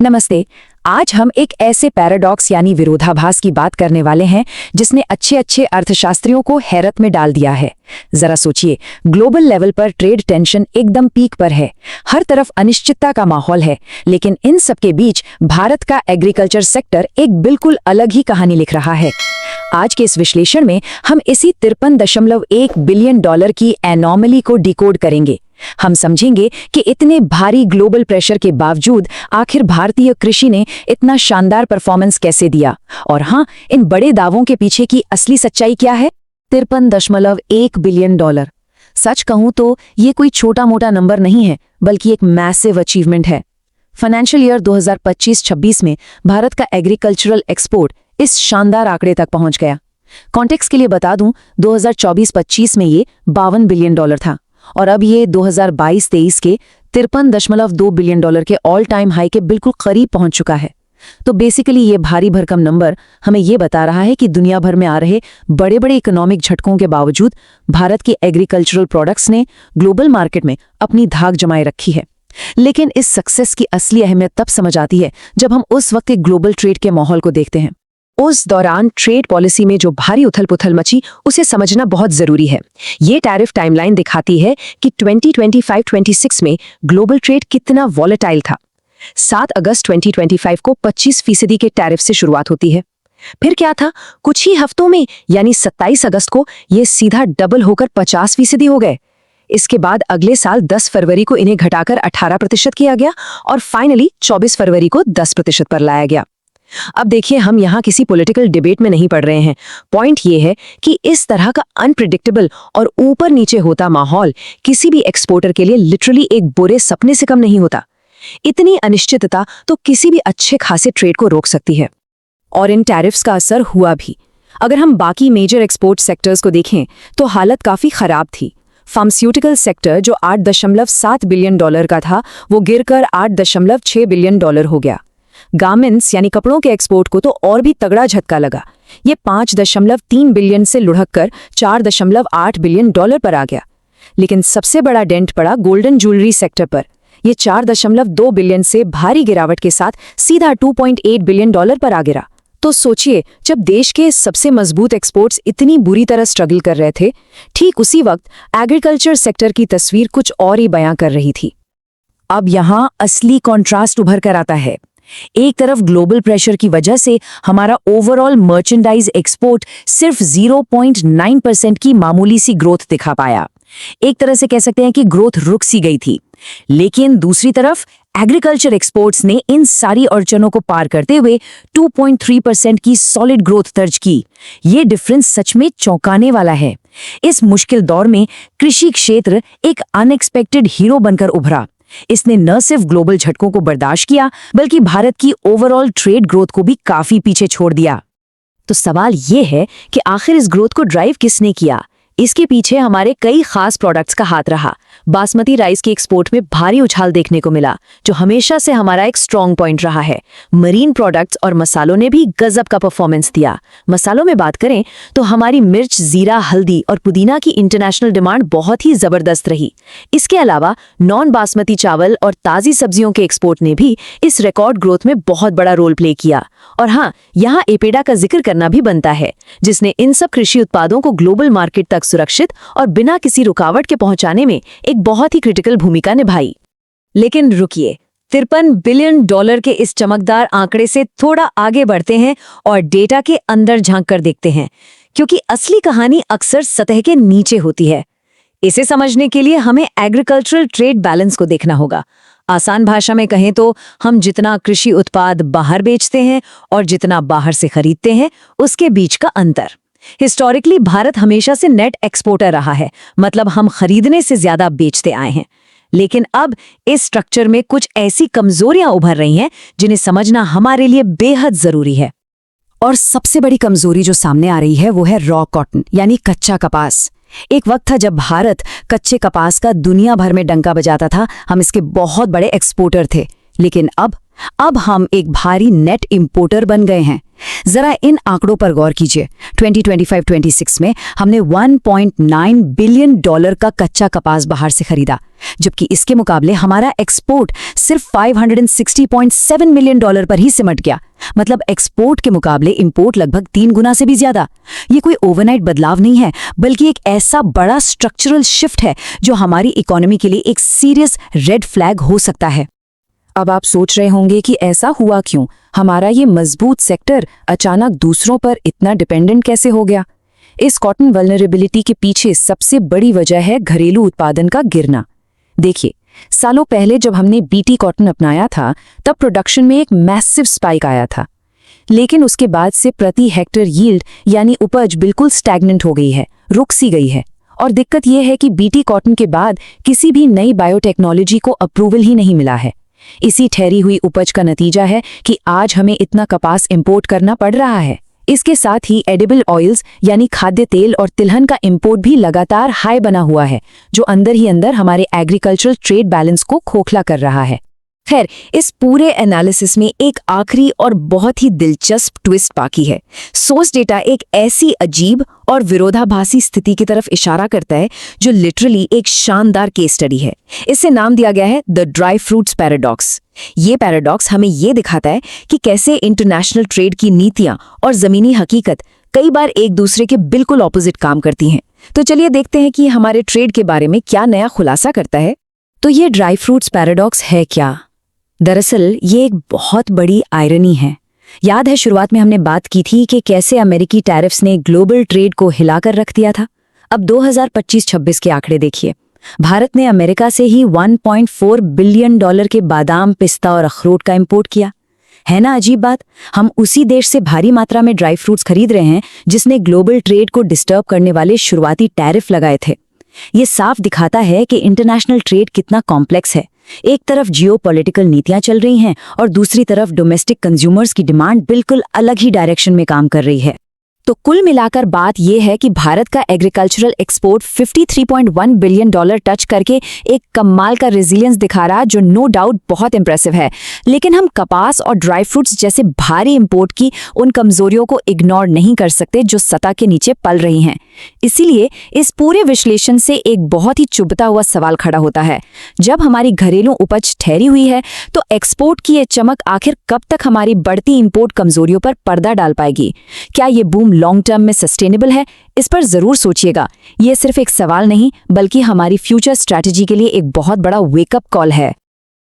नमस्ते। आज हम एक ऐसे पैराडॉक्स यानी विरोधाभास की बात करने वाले हैं जिसने अच्छे अच्छे अर्थशास्त्रियों को हैरत में डाल दिया है। जरा सोचिए, ग्लोबल लेवल पर ट्रेड टेंशन एकदम पीक पर है, हर तरफ अनिश्चितता का माहौल है, लेकिन इन सब के बीच भारत का एग्रीकल्चर सेक्टर एक बिल्कुल अलग ही कहानी लिख रहा है। आज के इस विश्लेषण में हम इसी 53.1 बिलियन डॉलर की एनॉमली को डिकोड करेंगे। हम समझेंगे कि इतने भारी ग्लोबल प्रेशर के बावजूद आखिर भारतीय कृषि ने इतना शानदार परफॉर्मेंस कैसे दिया, और हाँ, इन बड़े दावों के पीछे की असली सच्चाई क्या है। 53.1 बिलियन डॉलर, सच कहूं तो ये कोई छोटा मोटा नंबर नहीं है, बल्कि एक मैसिव अचीवमेंट है। फाइनेंशियल ईयर 2025-26 में भारत का एग्रीकल्चरल एक्सपोर्ट इस शानदार आंकड़े तक पहुंच गया। कॉन्टेक्स्ट के लिए बता दूं, 2024-25 में ये 52 बिलियन डॉलर था, और अब ये 2022-23 के 53.2 बिलियन डॉलर के ऑल टाइम हाई के बिल्कुल करीब पहुंच चुका है। तो बेसिकली ये भारी भरकम नंबर हमें ये बता रहा है कि दुनिया भर में आ रहे बड़े बड़े इकोनॉमिक झटकों के बावजूद भारत की एग्रीकल्चरल प्रोडक्ट्स ने ग्लोबल मार्केट में अपनी धाक जमाए रखी है। लेकिन इस सक्सेस की असली अहमियत तब समझ आती है जब हम उस वक्त के ग्लोबल ट्रेड के माहौल को देखते हैं। उस दौरान ट्रेड पॉलिसी में जो भारी उथल-पुथल मची, उसे समझना बहुत जरूरी है। ये टैरिफ टाइमलाइन दिखाती है कि 2025-26 में ग्लोबल ट्रेड कितना वॉलेटाइल था। 7 अगस्त 2025 को 25% के टैरिफ से शुरुआत होती है। फिर क्या था, कुछ ही हफ्तों में यानी 27 अगस्त को ये सीधा डबल होकर 50% हो गए। इसके बाद अगले साल 10 फरवरी को इन्हें घटाकर 18% किया गया, और फाइनली 24 फरवरी को 10% पर लाया गया। अब देखिए, हम यहाँ किसी पॉलिटिकल डिबेट में नहीं पड़ रहे हैं। पॉइंट ये है कि इस तरह का अनप्रिडिक्टेबल और ऊपर नीचे होता माहौल किसी भी एक्सपोर्टर के लिए लिटरली एक बुरे सपने से कम नहीं होता। इतनी अनिश्चितता तो किसी भी अच्छे खासे ट्रेड को रोक सकती है। और इन टैरिफ्स का असर हुआ भी। अगर हम बाकी मेजर एक्सपोर्ट सेक्टर्स को देखें तो हालत काफी खराब थी। फार्मास्यूटिकल सेक्टर जो 8.7 बिलियन डॉलर का था, वो गिरकर 8.6 बिलियन डॉलर हो गया। गारमेंट्स यानी कपड़ों के एक्सपोर्ट को तो और भी तगड़ा झटका लगा। ये 5.3 बिलियन से लुढ़ककर 4.8 बिलियन डॉलर पर आ गया। लेकिन सबसे बड़ा डेंट पड़ा गोल्डन ज्वेलरी सेक्टर पर। ये 4.2 बिलियन से भारी गिरावट के साथ सीधा 2.8 बिलियन डॉलर पर आ गिरा। तो सोचिए, जब देश के सबसे मजबूत एक्सपोर्ट्स इतनी बुरी तरह स्ट्रगल कर रहे थे, ठीक उसी वक्त एग्रीकल्चर सेक्टर की तस्वीर कुछ और ही बयां कर रही थी। अब यहाँ असली कॉन्ट्रास्ट उभर कर आता है। एक तरफ ग्लोबल प्रेशर की वजह से हमारा ओवरऑल मर्चेंडाइज एक्सपोर्ट सिर्फ 0.9% की मामूली सी ग्रोथ दिखा पाया। एक तरह से कह सकते हैं कि ग्रोथ रुक सी गई थी। लेकिन दूसरी तरफ एग्रीकल्चर एक्सपोर्ट्स ने इन सारी अड़चनों को पार करते हुए 2.3% की सॉलिड ग्रोथ दर्ज की। ये डिफरेंस सच में चौंकाने वाला है। इस मुश्किल दौर में कृषि क्षेत्र एक अनएक्सपेक्टेड हीरो बनकर उभरा। इसने न सिर्फ ग्लोबल झटकों को बर्दाश्त किया, बल्कि भारत की ओवरऑल ट्रेड ग्रोथ को भी काफी पीछे छोड़ दिया। तो सवाल ये है कि आखिर इस ग्रोथ को ड्राइव किसने किया? इसके पीछे हमारे कई खास प्रोडक्ट्स का हाथ रहा। बासमती राइस की एक्सपोर्ट में भारी उछाल देखने को मिला, जो हमेशा से हमारा एक स्ट्रॉन्ग पॉइंट रहा है। मरीन प्रोडक्ट्स और मसालों ने भी गजब का परफॉर्मेंस दिया। मसालों में बात करें तो हमारी मिर्च, जीरा, हल्दी और पुदीना की इंटरनेशनल डिमांड बहुत ही जबरदस्त रही। इसके अलावा नॉन बासमती चावल और ताज़ी सब्जियों के एक्सपोर्ट ने भी इस रिकॉर्ड ग्रोथ में बहुत बड़ा रोल प्ले किया। और हाँ, यहाँ एपेडा का जिक्र करना भी बनता है, जिसने इन सब कृषि उत्पादों को ग्लोबल मार्केट तक सुरक्षित और बिना किसी रुकावट के पहुंचाने में एक बहुत ही क्रिटिकल भूमिका निभाई। लेकिन रुकिए, 53 बिलियन डॉलर के इस चमकदार आंकड़े से थोड़ा आगे बढ़ते हैं और डेटा के अंदर झांक कर देखते हैं, क्योंकि असली कहानी अक्सर सतह के नीचे होती है। इसे समझने के लिए हमें एग्रीकल्चरल ट्रेड बैलेंस को देखना होगा। आसान भाषा में कहें तो हम जितना कृषि उत्पाद बाहर बेचते हैं और जितना बाहर से खरीदते हैं, उसके बीच का अंतर। हिस्टोरिकली भारत हमेशा से नेट एक्सपोर्टर रहा है, मतलब हम खरीदने से ज्यादा बेचते आए हैं। लेकिन अब इस स्ट्रक्चर में कुछ ऐसी कमजोरियां उभर रही हैं जिन्हें समझना हमारे लिए बेहद जरूरी है। और सबसे बड़ी कमजोरी जो सामने आ रही है वो है रॉ कॉटन यानी कच्चा कपास। एक वक्त था जब भारत कच्चे कपास का दुनिया भर में डंका बजाता था। हम इसके बहुत बड़े एक्सपोर्टर थे। लेकिन अब हम एक भारी नेट इंपोर्टर बन गए हैं। जरा इन आंकड़ों पर गौर कीजिए। 2025-26 में हमने $1.9 बिलियन का कच्चा कपास बाहर से खरीदा, जबकि इसके मुकाबले हमारा एक्सपोर्ट सिर्फ $560.7 मिलियन पर ही सिमट गया। मतलब एक्सपोर्ट के मुकाबले इंपोर्ट लगभग 3 गुना से भी ज्यादा। ये कोई ओवरनाइट बदलाव नहीं है, बल्कि एक ऐसा बड़ा स्ट्रक्चरल शिफ्ट है जो हमारी इकोनॉमी के लिए एक सीरियस रेड फ्लैग हो सकता है। अब आप सोच रहे होंगे कि ऐसा हुआ क्यों? हमारा ये मजबूत सेक्टर अचानक दूसरों पर इतना डिपेंडेंट कैसे हो गया? इस कॉटन वल्नरेबिलिटी के पीछे सबसे बड़ी वजह है घरेलू उत्पादन का गिरना। देखिए, सालों पहले जब हमने बीटी कॉटन अपनाया था, तब प्रोडक्शन में एक मैसिव स्पाइक आया था। लेकिन उसके बाद से प्रति हेक्टेयर यील्ड यानी उपज बिल्कुल स्टैग्नेंट हो गई है, रुक सी गई है। और दिक्कत यह है कि बीटी कॉटन के बाद किसी भी नई बायोटेक्नोलॉजी को अप्रूवल ही नहीं मिला है। इसी ठहरी हुई उपज का नतीजा है कि आज हमें इतना कपास इंपोर्ट करना पड़ रहा है। इसके साथ ही एडिबल ऑयल्स यानी खाद्य तेल और तिलहन का इंपोर्ट भी लगातार हाई बना हुआ है, जो अंदर ही अंदर हमारे एग्रीकल्चरल ट्रेड बैलेंस को खोखला कर रहा है। खैर, इस पूरे एनालिसिस में एक आखिरी और बहुत ही दिलचस्प ट्विस्ट बाकी है। सोर्स डेटा एक ऐसी अजीब और विरोधाभासी स्थिति की तरफ इशारा करता है जो लिटरली एक शानदार केस स्टडी है। इसे नाम दिया गया है द ड्राई फ्रूट्स पैराडॉक्स। ये पैराडॉक्स हमें ये दिखाता है कि कैसे इंटरनेशनल ट्रेड की नीतियां और जमीनी हकीकत कई बार एक दूसरे के बिल्कुल ऑपोजिट काम करती हैं। तो चलिए देखते हैं कि हमारे ट्रेड के बारे में क्या नया खुलासा करता है। तो ये ड्राई फ्रूट्स पैराडॉक्स है क्या? दरअसल ये एक बहुत बड़ी आयरनी है। याद है शुरुआत में हमने बात की थी कि कैसे अमेरिकी टैरिफ्स ने ग्लोबल ट्रेड को हिलाकर रख दिया था। अब 2025-26 के आंकड़े देखिए। भारत ने अमेरिका से ही $1.4 बिलियन के बादाम, पिस्ता और अखरोट का इंपोर्ट किया। है ना अजीब बात? हम उसी देश से भारी मात्रा में ड्राई फ्रूट्स खरीद रहे हैं जिसने ग्लोबल ट्रेड को डिस्टर्ब करने वाले शुरुआती टैरिफ लगाए थे। ये साफ दिखाता है कि इंटरनेशनल ट्रेड कितना कॉम्प्लेक्स है। एक तरफ जियोपॉलिटिकल नीतियां चल रही हैं और दूसरी तरफ डोमेस्टिक कंज्यूमर्स की डिमांड बिल्कुल अलग ही डायरेक्शन में काम कर रही है। तो कुल मिलाकर बात यह है कि भारत का एग्रीकल्चरल एक्सपोर्ट $53.1 बिलियन टच करके एक कमाल का रेजिलियंस दिखा रहा, जो नो डाउट बहुत इंप्रेसिव है। लेकिन हम कपास और ड्राई फ्रूट्स जैसे भारी इंपोर्ट की उन कमजोरियों को इग्नोर नहीं कर सकते जो सतह के नीचे पल रही हैं। इसीलिए इस पूरे विश्लेषण से एक बहुत ही चुभता हुआ सवाल खड़ा होता है। जब हमारी घरेलू उपज ठहरी हुई है, तो एक्सपोर्ट की ये चमक आखिर कब तक हमारी बढ़ती इंपोर्ट कमजोरियों पर पर्दा डाल पाएगी? क्या ये बूम लॉन्ग टर्म में सस्टेनेबल है? इस पर जरूर सोचिएगा। ये सिर्फ एक सवाल नहीं, बल्कि हमारी फ्यूचर स्ट्रैटेजी के लिए एक बहुत बड़ा वेकअप कॉल है।